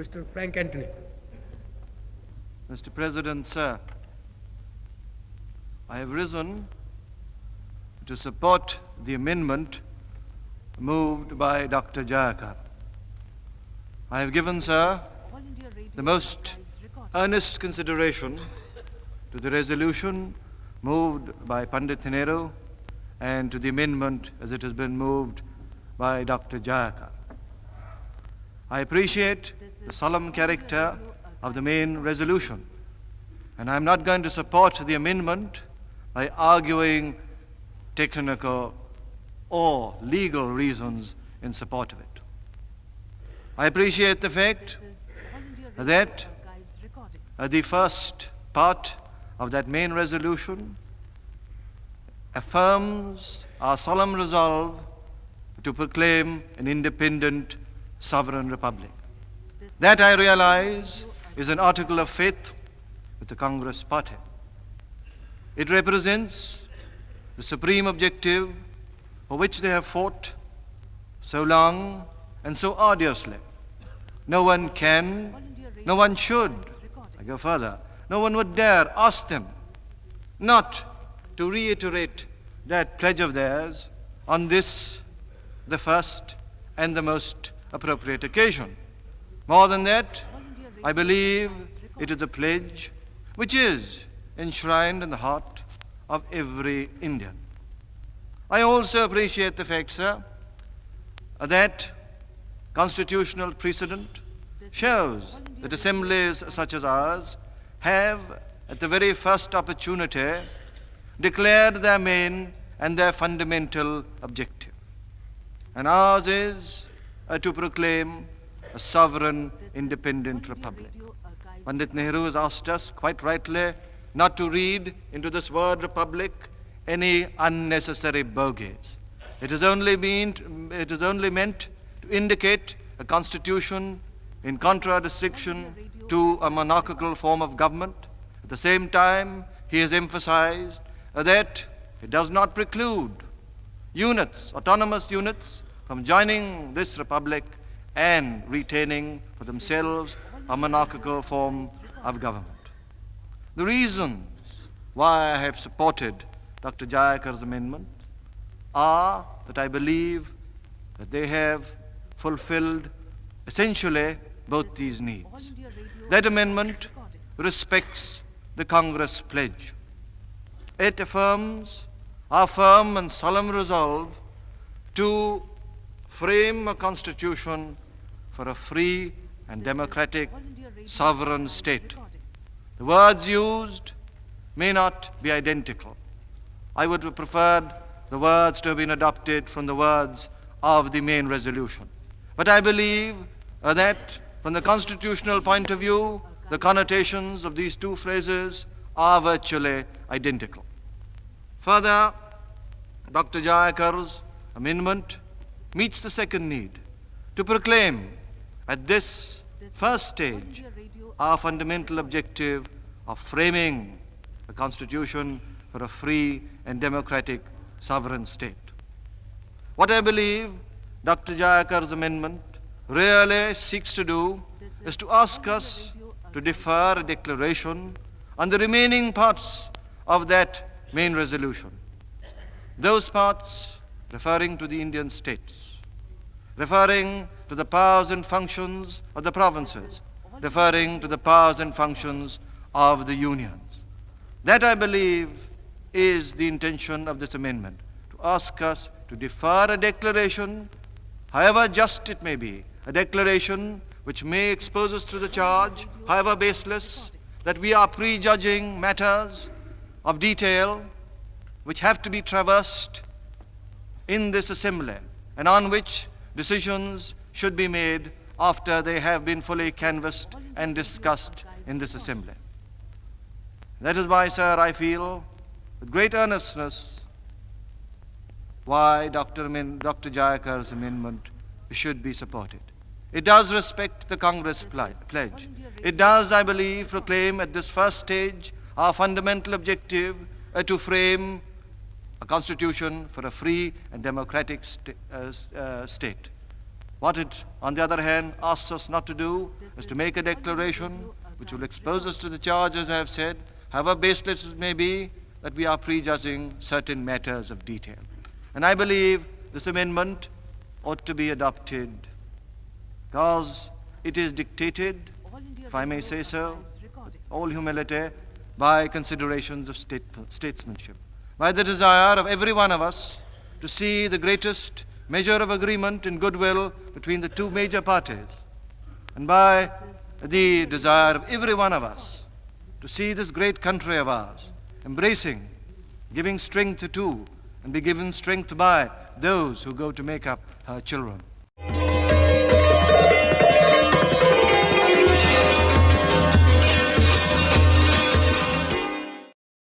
Mr. Frank Anthony. Mr. President, sir, I have risen to support the amendment moved by Dr. Jayakar. I have given, sir, the most earnest consideration to the resolution moved by Pandit Nehru and to the amendment as it has been moved by Dr. Jayakar. I appreciate the solemn character of the main resolution, and I am not going to support the amendment by arguing technical or legal reasons in support of it. I appreciate the fact that the first part of that main resolution affirms our solemn resolve to proclaim an independent sovereign republic. That, I realize, is an article of faith with the Congress Party. It represents the supreme objective for which they have fought so long and so arduously. No one can, no one should, I go further, no one would dare ask them not to reiterate that pledge of theirs on this, the first and the most appropriate occasion. More than that, I believe it is a pledge which is enshrined in the heart of every Indian. I also appreciate the fact, sir, that constitutional precedent shows that assemblies such as ours have, at the very first opportunity, declared their main and their fundamental objective. And ours is to proclaim a sovereign, independent republic. Pandit Nehru has asked us, quite rightly, not to read into this word republic any unnecessary bogies. It is only meant to indicate a constitution in contradistinction to a monarchical form of government. At the same time, he has emphasized that it does not preclude units, autonomous units, from joining this republic and retaining for themselves a monarchical form of government. The reasons why I have supported Dr. Jayakar's amendment are that I believe that they have fulfilled essentially both these needs. That amendment respects the Congress pledge. It affirms our firm and solemn resolve to frame a constitution for a free and democratic sovereign state. The words used may not be identical. I would have preferred the words to have been adopted from the words of the main resolution. But I believe that from the constitutional point of view, the connotations of these two phrases are virtually identical. Further, Dr. Jayakar's amendment meets the second need, to proclaim at this first stage our fundamental objective of framing a constitution for a free and democratic sovereign state. What I believe Dr. Jayakar's amendment really seeks to do is to ask us to defer a declaration on the remaining parts of that main resolution. Those parts referring to the Indian states, referring to the powers and functions of the provinces, referring to the powers and functions of the unions. That, I believe, is the intention of this amendment, to ask us to defer a declaration, however just it may be, a declaration which may expose us to the charge, however baseless, that we are prejudging matters of detail which have to be traversed in this assembly and on which decisions should be made after they have been fully canvassed and discussed in this assembly. That is why, sir, I feel with great earnestness why Dr. Jayakar's amendment should be supported. It does respect the Congress pledge. It does, I believe, proclaim at this first stage our fundamental objective to frame a constitution for a free and democratic state. What it, on the other hand, asks us not to do is to make a declaration which will expose us to the charge, as I have said, however baseless it may be, that we are prejudging certain matters of detail. And I believe this amendment ought to be adopted because it is dictated, if I may say so, with all humility, by considerations of statesmanship, by the desire of every one of us to see the greatest measure of agreement and goodwill between the two major parties, and by the desire of every one of us to see this great country of ours embracing, giving strength to, and be given strength by those who go to make up her children.